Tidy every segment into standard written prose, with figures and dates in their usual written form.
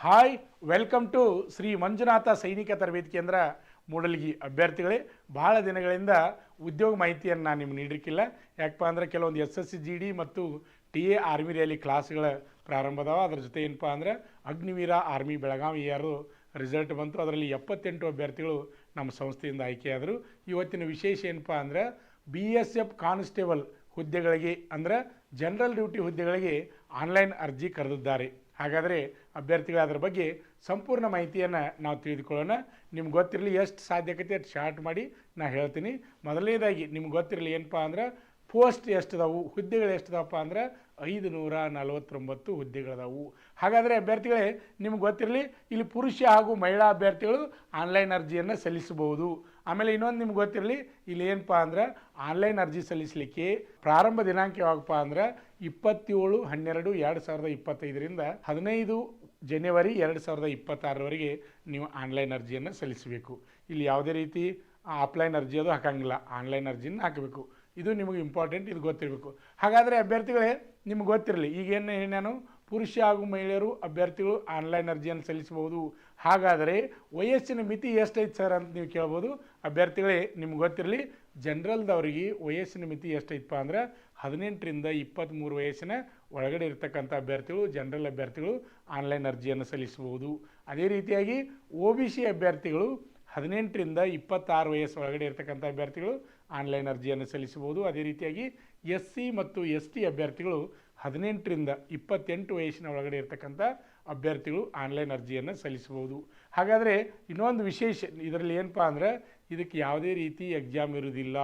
Hi, welcome to Shri Manjunatha ಸೈನಿಕ ತರಬೇತಿ ಕೇಂದ್ರ ಮೂಡಲಗಿ. ಅಭ್ಯರ್ಥಿಗಳೇ, ಭಾಳ ದಿನಗಳಿಂದ ಉದ್ಯೋಗ ಮಾಹಿತಿಯನ್ನು ನಾನು ನಿಮ್ಗೆ ನೀಡಲಿಕ್ಕಿಲ್ಲ. ಯಾಕಪ್ಪ ಅಂದರೆ ಕೆಲವೊಂದು SSC GD ಮತ್ತು TA ಆರ್ಮಿ ರ್ಯಾಲಿ ಕ್ಲಾಸ್ಗಳ ಪ್ರಾರಂಭ ಅದಾವ. ಅದ್ರ ಜೊತೆ ಏನಪ್ಪ ಅಂದರೆ Agniveer army Belagavi year result ಬಂತು. ಅದರಲ್ಲಿ 78 ಅಭ್ಯರ್ಥಿಗಳು ನಮ್ಮ ಸಂಸ್ಥೆಯಿಂದ ಆಯ್ಕೆಯಾದರು. ಇವತ್ತಿನ ವಿಶೇಷ ಏನಪ್ಪ ಅಂದರೆ BSF ಕಾನ್ಸ್ಟೇಬಲ್ ಹುದ್ದೆಗಳಿಗೆ ಅಂದರೆ ಜನರಲ್ ಡ್ಯೂಟಿ ಹುದ್ದೆಗಳಿಗೆ ಆನ್ಲೈನ್ ಅರ್ಜಿ ಕರೆದಿದ್ದಾರೆ. ಹಾಗಾದರೆ ಅಭ್ಯರ್ಥಿಗಳು ಅದರ ಬಗ್ಗೆ ಸಂಪೂರ್ಣ ಮಾಹಿತಿಯನ್ನು ನಾವು ತಿಳಿದುಕೊಳ್ಳೋಣ. ನಿಮ್ಗೆ ಗೊತ್ತಿರಲಿ, ಎಷ್ಟು ಸಾಧ್ಯತೆ ಅಷ್ಟು ಶಾರ್ಟ್ ಮಾಡಿ ನಾನು ಹೇಳ್ತೀನಿ. ಮೊದಲನೇದಾಗಿ ನಿಮ್ಗೆ ಗೊತ್ತಿರಲಿ ಏನಪ್ಪ ಅಂದ್ರೆ ಪೋಸ್ಟ್ ಎಷ್ಟಿದಾವು, ಹುದ್ದೆಗಳು ಎಷ್ಟಿದಾವಪ್ಪ ಅಂದ್ರೆ 549 ಹುದ್ದೆಗಳದಾವು. ಹಾಗಾದರೆ ಅಭ್ಯರ್ಥಿಗಳೇ, ನಿಮ್ಗೆ ಗೊತ್ತಿರಲಿ, ಇಲ್ಲಿ ಪುರುಷ ಹಾಗೂ ಮಹಿಳಾ ಅಭ್ಯರ್ಥಿಗಳು ಆನ್ಲೈನ್ ಅರ್ಜಿಯನ್ನು ಸಲ್ಲಿಸಬಹುದು. ಆಮೇಲೆ ಇನ್ನೊಂದು ನಿಮ್ಗೆ ಗೊತ್ತಿರಲಿ, ಇಲ್ಲಿ ಏನಪ್ಪ ಅಂದ್ರೆ ಆನ್ಲೈನ್ ಅರ್ಜಿ ಸಲ್ಲಿಸಲಿಕ್ಕೆ ಪ್ರಾರಂಭ ದಿನಾಂಕ ಯಾವಾಗಪ್ಪ ಅಂದ್ರೆ 27/12/2025ರಿಂದ 15 ಜನವರಿ 2026ರವರೆಗೆ ನೀವು ಆನ್ಲೈನ್ ಅರ್ಜಿಯನ್ನು ಸಲ್ಲಿಸಬೇಕು. ಇಲ್ಲಿ ಯಾವುದೇ ರೀತಿ ಆಫ್ಲೈನ್ ಅರ್ಜಿ ಅದು ಹಾಕಂಗಿಲ್ಲ, ಆನ್ಲೈನ್ ಅರ್ಜಿನ ಹಾಕಬೇಕು. ಇದು ನಿಮಗೆ ಇಂಪಾರ್ಟೆಂಟ್, ಇದು ಗೊತ್ತಿರಬೇಕು. ಹಾಗಾದರೆ ಅಭ್ಯರ್ಥಿಗಳೇ, ನಿಮ್ಗೆ ಗೊತ್ತಿರಲಿ, ಈಗೇನು ನಾನು ಪುರುಷ ಹಾಗೂ ಮಹಿಳೆಯರು ಅಭ್ಯರ್ಥಿಗಳು ಆನ್ಲೈನ್ ಅರ್ಜಿಯನ್ನು ಸಲ್ಲಿಸಬಹುದು. ಹಾಗಾದರೆ ವಯಸ್ಸಿನ ಮಿತಿ ಎಷ್ಟೈತೆ ಸರ್ ಅಂತ ನೀವು ಕೇಳ್ಬೋದು. ಅಭ್ಯರ್ಥಿಗಳೇ, ನಿಮ್ಗೆ ಗೊತ್ತಿರಲಿ, ಜನರಲ್ದವರಿಗೆ ವಯಸ್ಸಿನ ಮಿತಿ ಎಷ್ಟೈತಪ್ಪ ಅಂದ್ರೆ 18ರಿಂದ 23 ವಯಸ್ಸಿನ ಒಳಗಡೆ ಇರತಕ್ಕಂಥ ಅಭ್ಯರ್ಥಿಗಳು, ಜನರಲ್ ಅಭ್ಯರ್ಥಿಗಳು ಆನ್ಲೈನ್ ಅರ್ಜಿಯನ್ನು ಸಲ್ಲಿಸಬಹುದು. ಅದೇ ರೀತಿಯಾಗಿ OBC ಅಭ್ಯರ್ಥಿಗಳು 18ರಿಂದ 26 ವಯಸ್ಸು ಒಳಗಡೆ ಇರತಕ್ಕಂಥ ಅಭ್ಯರ್ಥಿಗಳು ಆನ್ಲೈನ್ ಅರ್ಜಿಯನ್ನು ಸಲ್ಲಿಸಬಹುದು. ಅದೇ ರೀತಿಯಾಗಿ SC ಮತ್ತು ST ಅಭ್ಯರ್ಥಿಗಳು 18ರಿಂದ 28 ವಯಸ್ಸಿನ ಒಳಗಡೆ ಇರತಕ್ಕಂಥ ಅಭ್ಯರ್ಥಿಗಳು ಆನ್ಲೈನ್ ಅರ್ಜಿಯನ್ನು ಸಲ್ಲಿಸಬಹುದು. ಹಾಗಾದರೆ ಇನ್ನೊಂದು ವಿಶೇಷ ಇದರಲ್ಲಿ ಏನಪ್ಪ ಅಂದರೆ ಇದಕ್ಕೆ ಯಾವುದೇ ರೀತಿ ಎಕ್ಸಾಮ್ ಇರೋದಿಲ್ಲ,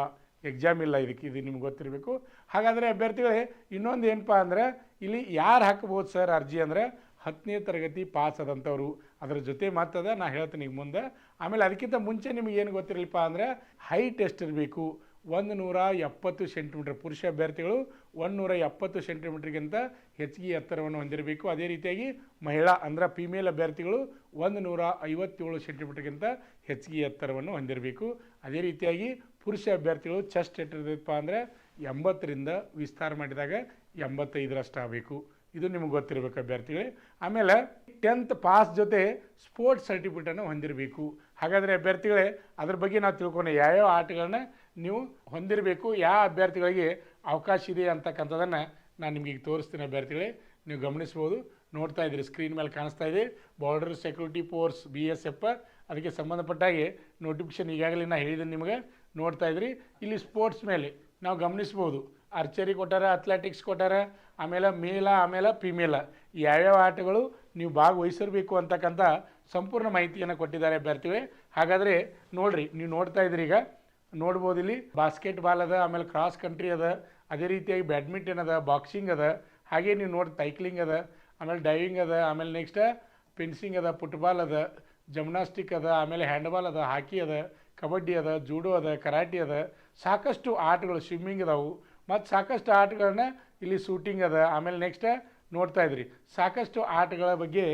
ಎಕ್ಸಾಮ್ ಇಲ್ಲ ಇದಕ್ಕೆ, ಇದು ನಿಮ್ಗೆ ಗೊತ್ತಿರಬೇಕು. ಹಾಗಾದರೆ ಅಭ್ಯರ್ಥಿಗಳೇ, ಇನ್ನೊಂದು ಏನಪ್ಪ ಅಂದರೆ ಇಲ್ಲಿ ಯಾರು ಹಾಕ್ಬೋದು ಸರ್ ಅರ್ಜಿ ಅಂದರೆ 10ನೇ ತರಗತಿ ಪಾಸ್ ಆದಂಥವ್ರು. ಅದರ ಜೊತೆ ಮಾತದ ನಾನು ಹೇಳ್ತೀನಿ ಈಗ ಮುಂದೆ. ಆಮೇಲೆ ಅದಕ್ಕಿಂತ ಮುಂಚೆ ನಿಮಗೆ ಏನು ಗೊತ್ತಿರಲಿಪ್ಪ ಅಂದರೆ ಹೈಟ್ ಎಷ್ಟಿರಬೇಕು, 170 ಸೆಂಟಿಮೀಟ್ರ್. ಪುರುಷ ಅಭ್ಯರ್ಥಿಗಳು 170 ಸೆಂಟಿಮೀಟ್ರಿಗಿಂತ ಹೆಚ್ಚಿಗೆ ಎತ್ತರವನ್ನು ಹೊಂದಿರಬೇಕು. ಅದೇ ರೀತಿಯಾಗಿ ಮಹಿಳಾ ಅಂದರೆ ಫಿಮೇಲ್ ಅಭ್ಯರ್ಥಿಗಳು 157 ಸೆಂಟಿಮೀಟ್ರಿಗಿಂತ ಹೆಚ್ಚಿಗೆ ಎತ್ತರವನ್ನು ಹೊಂದಿರಬೇಕು. ಅದೇ ರೀತಿಯಾಗಿ ಪುರುಷ ಅಭ್ಯರ್ಥಿಗಳು ಚೆಸ್ಟ್ ಎಷ್ಟಿರಬೇಕಪ್ಪ ಅಂದರೆ 80ರಿಂದ ವಿಸ್ತಾರ ಮಾಡಿದಾಗ 85ರಷ್ಟು ಆಗಬೇಕು. ಇದು ನಿಮಗೆ ಗೊತ್ತಿರಬೇಕು ಅಭ್ಯರ್ಥಿಗಳೇ. ಆಮೇಲೆ 10th ಪಾಸ್ ಜೊತೆ ಸ್ಪೋರ್ಟ್ಸ್ ಸರ್ಟಿಫಿಕೇಟನ್ನು ಹೊಂದಿರಬೇಕು. ಹಾಗಾದರೆ ಅಭ್ಯರ್ಥಿಗಳೇ, ಅದ್ರ ಬಗ್ಗೆ ನಾವು ತಿಳ್ಕೊಂಡು ಯಾವ್ಯಾವ ಆಟಗಳನ್ನ ನೀವು ಹೊಂದಿರಬೇಕು, ಯಾವ ಅಭ್ಯರ್ಥಿಗಳಿಗೆ ಅವಕಾಶ ಇದೆ ಅಂತಕ್ಕಂಥದ್ದನ್ನು ನಾನು ನಿಮಗೆ ಈಗ ತೋರಿಸ್ತೀನಿ. ಅಭ್ಯರ್ಥಿಗಳೇ, ನೀವು ಗಮನಿಸ್ಬೋದು, ನೋಡ್ತಾ ಇದ್ದೀರಿ, ಸ್ಕ್ರೀನ್ ಮೇಲೆ ಕಾಣಿಸ್ತಾ ಇದೆ. ಬಾರ್ಡರ್ ಸೆಕ್ಯೂರಿಟಿ ಫೋರ್ಸ್ BSF, ಅದಕ್ಕೆ ಸಂಬಂಧಪಟ್ಟಾಗಿ ನೋಟಿಫಿಕೇಶನ್ ಈಗಾಗಲೇ ನಾನು ಹೇಳಿದ್ದೀನಿ ನಿಮಗೆ, ನೋಡ್ತಾ ಇದ್ರಿ. ಇಲ್ಲಿ ಸ್ಪೋರ್ಟ್ಸ್ ಮೇಲೆ ನಾವು ಗಮನಿಸ್ಬೋದು, ಆರ್ಚರಿ ಕೊಟ್ಟಾರ, ಅಥ್ಲೆಟಿಕ್ಸ್ ಕೊಟ್ಟಾರ, ಆಮೇಲೆ ಮೇಲ, ಆಮೇಲೆ ಫಿಮೇಲ, ಯಾವ್ಯಾವ ಆಟಗಳು ನೀವು ಭಾಗವಹಿಸಿರಬೇಕು ಅಂತಕ್ಕಂಥ ಸಂಪೂರ್ಣ ಮಾಹಿತಿಯನ್ನು ಕೊಟ್ಟಿದ್ದಾರೆ ಅಭ್ಯರ್ಥಿಗಳೇ. ಹಾಗಾದರೆ ನೋಡಿರಿ, ನೀವು ನೋಡ್ತಾ ಇದ್ರಿ, ಈಗ ನೋಡ್ಬೋದು ಇಲ್ಲಿ ಬಾಸ್ಕೆಟ್ ಬಾಲ್ ಅದ, ಆಮೇಲೆ ಕ್ರಾಸ್ ಕಂಟ್ರಿ ಅದ, ಅದೇ ರೀತಿಯಾಗಿ ಬ್ಯಾಡ್ಮಿಂಟನ್ ಅದ, ಬಾಕ್ಸಿಂಗ್ ಅದ, ಹಾಗೆ ನೀವು ನೋಡಿ ಸೈಕ್ಲಿಂಗ್ ಅದ, ಆಮೇಲೆ ಡೈವಿಂಗ್ ಅದ, ಆಮೇಲೆ ನೆಕ್ಸ್ಟ್ ಫೆನ್ಸಿಂಗ್ ಅದ, ಫುಟ್ಬಾಲ್ ಅದ, ಜಿಮ್ನಾಸ್ಟಿಕ್ ಅದ, ಆಮೇಲೆ ಹ್ಯಾಂಡ್ಬಾಲ್ ಅದ, ಹಾಕಿ ಅದ, ಕಬಡ್ಡಿ ಅದ, ಜೂಡೋ ಅದ, ಕರಾಟೆ ಅದ, ಸಾಕಷ್ಟು ಆಟಗಳು, ಸ್ವಿಮ್ಮಿಂಗ್ ಅದಾವು, ಮತ್ತು ಸಾಕಷ್ಟು ಆಟಗಳನ್ನ ಇಲ್ಲಿ ಶೂಟಿಂಗ್ ಅದ. ಆಮೇಲೆ ನೆಕ್ಸ್ಟ್ ನೋಡ್ತಾ ಇದ್ರಿ, ಸಾಕಷ್ಟು ಆಟಗಳ ಬಗ್ಗೆ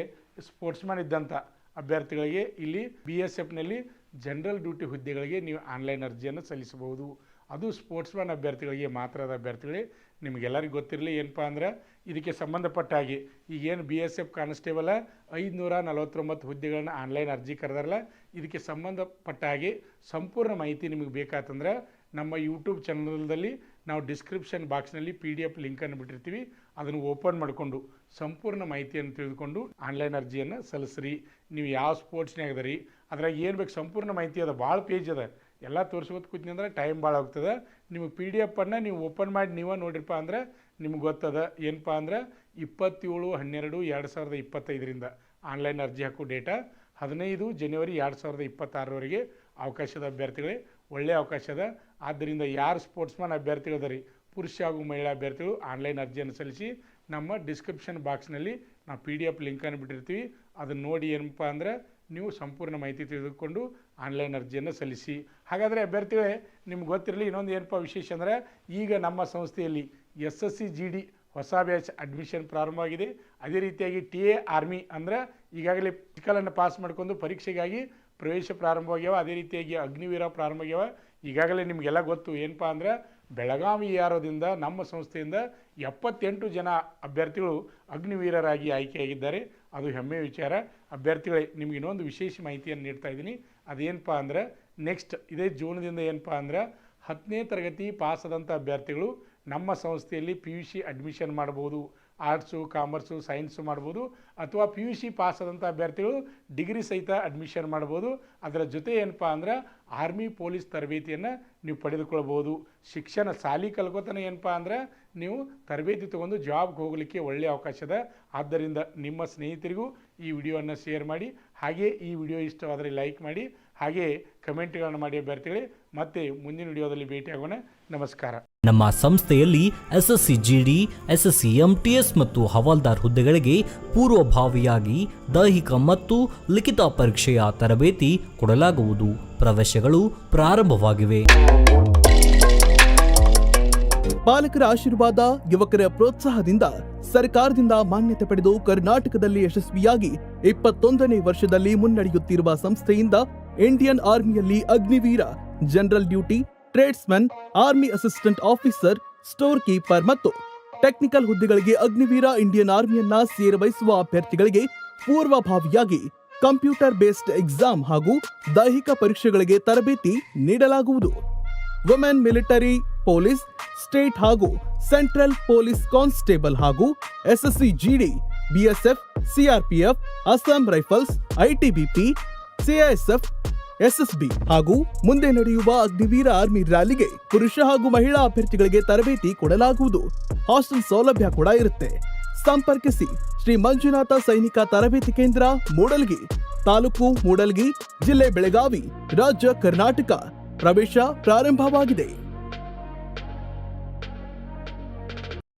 ಸ್ಪೋರ್ಟ್ಸ್ಮನ್ ಇದ್ದಂಥ ಅಭ್ಯರ್ಥಿಗಳಿಗೆ ಇಲ್ಲಿ BSFನಲ್ಲಿ ಜನರಲ್ ಡ್ಯೂಟಿ ಹುದ್ದೆಗಳಿಗೆ ನೀವು ಆನ್ಲೈನ್ ಅರ್ಜಿಯನ್ನು ಸಲ್ಲಿಸಬಹುದು. ಅದು ಸ್ಪೋರ್ಟ್ಸ್ಮನ್ ಅಭ್ಯರ್ಥಿಗಳಿಗೆ ಮಾತ್ರದ ಅಭ್ಯರ್ಥಿಗಳೇ. ನಿಮಗೆಲ್ಲರಿಗೂ ಗೊತ್ತಿರಲಿ ಏನಪ್ಪ ಅಂದ್ರೆ ಇದಕ್ಕೆ ಸಂಬಂಧಪಟ್ಟ ಹಾಗೆ ಈಗೇನು BSF ಕಾನ್ಸ್ಟೇಬಲ್ 549 ಹುದ್ದೆಗಳನ್ನ ಆನ್ಲೈನ್ ಅರ್ಜಿ ಕರೆದಾರಲ್ಲ, ಇದಕ್ಕೆ ಸಂಬಂಧಪಟ್ಟ ಹಾಗೆ ಸಂಪೂರ್ಣ ಮಾಹಿತಿ ನಿಮಗೆ ಬೇಕಾತಂದ್ರೆ ನಮ್ಮ ಯೂಟ್ಯೂಬ್ ಚಾನಲ್ದಲ್ಲಿ ನಾವು ಡಿಸ್ಕ್ರಿಪ್ಷನ್ ಬಾಕ್ಸ್ನಲ್ಲಿ PDF ಲಿಂಕನ್ನು ಬಿಟ್ಟಿರ್ತೀವಿ. ಅದನ್ನು ಓಪನ್ ಮಾಡಿಕೊಂಡು ಸಂಪೂರ್ಣ ಮಾಹಿತಿಯನ್ನು ತಿಳಿದುಕೊಂಡು ಆನ್ಲೈನ್ ಅರ್ಜಿಯನ್ನು ಸಲ್ಲಿಸ್ರಿ. ನೀವು ಯಾವ ಸ್ಪೋರ್ಟ್ಸ್ನಾಗ ಅದರಿ, ಅದ್ರಾಗ ಏನು ಬೇಕು ಸಂಪೂರ್ಣ ಮಾಹಿತಿ ಅದ, ಭಾಳ ಪೇಜ್ ಅದ, ಎಲ್ಲ ತೋರಿಸ್ಕೊತ ಕೂತೀನಿ ಅಂದ್ರೆ ಟೈಮ್ ಭಾಳ ಹೋಗ್ತದೆ. ನಿಮಗೆ PDF ನೀವು ಓಪನ್ ಮಾಡಿ ನೀವೇ ನೋಡಿರಪ್ಪ ಅಂದ್ರೆ ನಿಮ್ಗೆ ಗೊತ್ತದ ಏನಪ್ಪ ಅಂದ್ರೆ 27/12/2025ರಿಂದ ಆನ್ಲೈನ್ ಅರ್ಜಿ ಹಾಕೋ ಡೇಟಾ 15 ಜನವರಿ 2026ರವರೆಗೆ ಅವಕಾಶದ ಅಭ್ಯರ್ಥಿಗಳೇ, ಒಳ್ಳೆಯ ಅವಕಾಶ ಅದ. ಆದ್ದರಿಂದ ಯಾರು ಸ್ಪೋರ್ಟ್ಸ್ಮನ್ ಅಭ್ಯರ್ಥಿಗಳದರಿ, ಪುರುಷ ಹಾಗೂ ಮಹಿಳಾ ಅಭ್ಯರ್ಥಿಗಳು ಆನ್ಲೈನ್ ಅರ್ಜಿಯನ್ನು ಸಲ್ಲಿಸಿ ನಮ್ಮ ಡಿಸ್ಕ್ರಿಪ್ಷನ್ ಬಾಕ್ಸ್ನಲ್ಲಿ ನಾವು PDF ಲಿಂಕನ್ನು ಬಿಟ್ಟಿರ್ತೀವಿ. ಅದನ್ನು ನೋಡಿ ಏನಪ್ಪ ಅಂದ್ರೆ ನೀವು ಸಂಪೂರ್ಣ ಮಾಹಿತಿ ತಿಳಿದುಕೊಂಡು ಆನ್ಲೈನ್ ಅರ್ಜಿಯನ್ನು ಸಲ್ಲಿಸಿ. ಹಾಗಾದರೆ ಅಭ್ಯರ್ಥಿಗಳೇ, ನಿಮ್ಗೆ ಗೊತ್ತಿರಲಿ ಇನ್ನೊಂದು ಏನಪ್ಪ ವಿಶೇಷ ಅಂದರೆ ಈಗ ನಮ್ಮ ಸಂಸ್ಥೆಯಲ್ಲಿ SSC GD ಹೊಸ ಬ್ಯಾಚ್ ಅಡ್ಮಿಷನ್ ಪ್ರಾರಂಭವಾಗಿದೆ. ಅದೇ ರೀತಿಯಾಗಿ TA ಆರ್ಮಿ ಅಂದರೆ ಈಗಾಗಲೇ ಫಿಸಿಕಲನ್ನು ಪಾಸ್ ಮಾಡ್ಕೊಂಡು ಪರೀಕ್ಷೆಗಾಗಿ ಪ್ರವೇಶ ಪ್ರಾರಂಭವಾಗ್ಯಾವ. ಅದೇ ರೀತಿಯಾಗಿ ಅಗ್ನಿವೀರ ಪ್ರಾರಂಭ ಆಗ್ಯಾವ. ಈಗಾಗಲೇ ನಿಮಗೆಲ್ಲ ಗೊತ್ತು ಏನಪ್ಪ ಅಂದ್ರೆ ಬೆಳಗಾವಿ EROದಿಂದ ನಮ್ಮ ಸಂಸ್ಥೆಯಿಂದ 78 ಜನ ಅಭ್ಯರ್ಥಿಗಳು ಅಗ್ನಿವೀರರಾಗಿ ಆಯ್ಕೆಯಾಗಿದ್ದಾರೆ. ಅದು ಹೆಮ್ಮೆಯ ವಿಚಾರ. ಅಭ್ಯರ್ಥಿಗಳೇ, ನಿಮ್ಗೆ ಇನ್ನೊಂದು ವಿಶೇಷ ಮಾಹಿತಿಯನ್ನು ನೀಡ್ತಾ ಇದ್ದೀನಿ. ಅದೇನಪ್ಪ ಅಂದ್ರೆ ನೆಕ್ಸ್ಟ್ ಇದೇ ಜೂನ್ದಿಂದ ಏನಪ್ಪ ಅಂದ್ರೆ 10ನೇ ತರಗತಿ ಪಾಸಾದಂಥ ಅಭ್ಯರ್ಥಿಗಳು ನಮ್ಮ ಸಂಸ್ಥೆಯಲ್ಲಿ PUC ಅಡ್ಮಿಷನ್ ಮಾಡ್ಬೋದು. ಆರ್ಟ್ಸು, ಕಾಮರ್ಸು, ಸೈನ್ಸು ಮಾಡ್ಬೋದು, ಅಥವಾ PUC ಪಾಸಾದಂಥ ಅಭ್ಯರ್ಥಿಗಳು ಡಿಗ್ರಿ ಸಹಿತ ಅಡ್ಮಿಷನ್ ಮಾಡ್ಬೋದು. ಅದರ ಜೊತೆ ಏನಪ್ಪ ಅಂದ್ರೆ ಆರ್ಮಿ ಪೊಲೀಸ್ ತರಬೇತಿಯನ್ನು ನೀವು ಪಡೆದುಕೊಳ್ಬೋದು. ಶಿಕ್ಷಣ ಸಾಲಿ ಕಲ್ಕೋತನ ಏನಪ್ಪ ಅಂದ್ರೆ ನೀವು ತರಬೇತಿ ತೊಗೊಂಡು ಜಾಬ್ಗೆ ಹೋಗಲಿಕ್ಕೆ ಒಳ್ಳೆಯ ಅವಕಾಶ ಇದೆ. ಆದ್ದರಿಂದ ನಿಮ್ಮ ಸ್ನೇಹಿತರಿಗೂ ಈ ವಿಡಿಯೋವನ್ನು ಶೇರ್ ಮಾಡಿ. ಹಾಗೆ ಈ ವಿಡಿಯೋ ಇಷ್ಟವಾದರೆ ಲೈಕ್ ಮಾಡಿ, ಹಾಗೆ ಕಮೆಂಟ್ಗಳನ್ನು ಮಾಡಿ ಅಭ್ಯರ್ಥಿಗಳೇ. ಮತ್ತೆ ಮುಂದಿನ ವಿಡಿಯೋದಲ್ಲಿ ಭೇಟಿಯಾಗೋಣ. ನಮಸ್ಕಾರ. ನಮ್ಮ ಸಂಸ್ಥೆಯಲ್ಲಿ SSC GD, SSC MTS ಮತ್ತು ಹವಾಲ್ದಾರ್ ಹುದ್ದೆಗಳಿಗೆ ಪೂರ್ವಭಾವಿಯಾಗಿ ದೈಹಿಕ ಮತ್ತು ಲಿಖಿತ ಪರೀಕ್ಷೆಯ ತರಬೇತಿ ಕೊಡಲಾಗುವುದು. ಪ್ರವೇಶಗಳು ಪ್ರಾರಂಭವಾಗಿವೆ. ಪಾಲಕರ ಆಶೀರ್ವಾದ, ಯುವಕರ ಪ್ರೋತ್ಸಾಹದಿಂದ ಸರ್ಕಾರದಿಂದ ಮಾನ್ಯತೆ ಪಡೆದು ಕರ್ನಾಟಕದಲ್ಲಿ ಯಶಸ್ವಿಯಾಗಿ 21ನೇ ವರ್ಷದಲ್ಲಿ ಮುನ್ನಡೆಯುತ್ತಿರುವ ಸಂಸ್ಥೆಯಿಂದ ಇಂಡಿಯನ್ ಆರ್ಮಿಯಲ್ಲಿ Agniveer, general duty, tradesman, army assistant officer, store keeper ಮತ್ತು ಟೆಕ್ನಿಕಲ್ ಹುದ್ದೆಗಳಿಗೆ ಅಗ್ನಿವೀರ ಇಂಡಿಯನ್ ಆರ್ಮಿಯನ್ನ ಸೇರ್ವಹಿಸುವ ಅಭ್ಯರ್ಥಿಗಳಿಗೆ ಪೂರ್ವಭಾವಿಯಾಗಿ ಕಂಪ್ಯೂಟರ್ ಬೇಸ್ಡ್ ಎಕ್ಸಾಮ್ ಹಾಗೂ ದೈಹಿಕ ಪರೀಕ್ಷೆಗಳಿಗೆ ತರಬೇತಿ ನೀಡಲಾಗುವುದು. ವುಮೆನ್ ಮಿಲಿಟರಿ, ಪೊಲೀಸ್, ಸ್ಟೇಟ್ ಹಾಗೂ ಸೆಂಟ್ರಲ್ ಪೊಲೀಸ್ ಕಾನ್ಸ್ಟೇಬಲ್ ಹಾಗೂ SSC GD, BSF, CRPF, Assam rifles, ITBP, CISF, SSB ಹಾಗೂ ಮುಂದೆ ನಡೆಯುವ ಅಗ್ನಿವೀರ ಆರ್ಮಿ ರ್ಯಾಲಿಗೆ ಪುರುಷ ಹಾಗೂ ಮಹಿಳಾ ಅಭ್ಯರ್ಥಿಗಳಿಗೆ ತರಬೇತಿ ಕೊಡಲಾಗುವುದು. ಹಾಸ್ಟೆಲ್ ಸೌಲಭ್ಯ ಕೂಡ ಇರುತ್ತೆ. ಸಂಪರ್ಕಿಸಿ ಶ್ರೀ ಮಂಜುನಾಥ ಸೈನಿಕ ತರಬೇತಿ ಕೇಂದ್ರ, ಮೂಡಲ್ಗಿ, ತಾಲೂಕು ಮೂಡಲ್ಗಿ, ಜಿಲ್ಲೆ ಬೆಳಗಾವಿ, ರಾಜ್ಯ ಕರ್ನಾಟಕ. ಪ್ರವೇಶ ಪ್ರಾರಂಭವಾಗಿದೆ.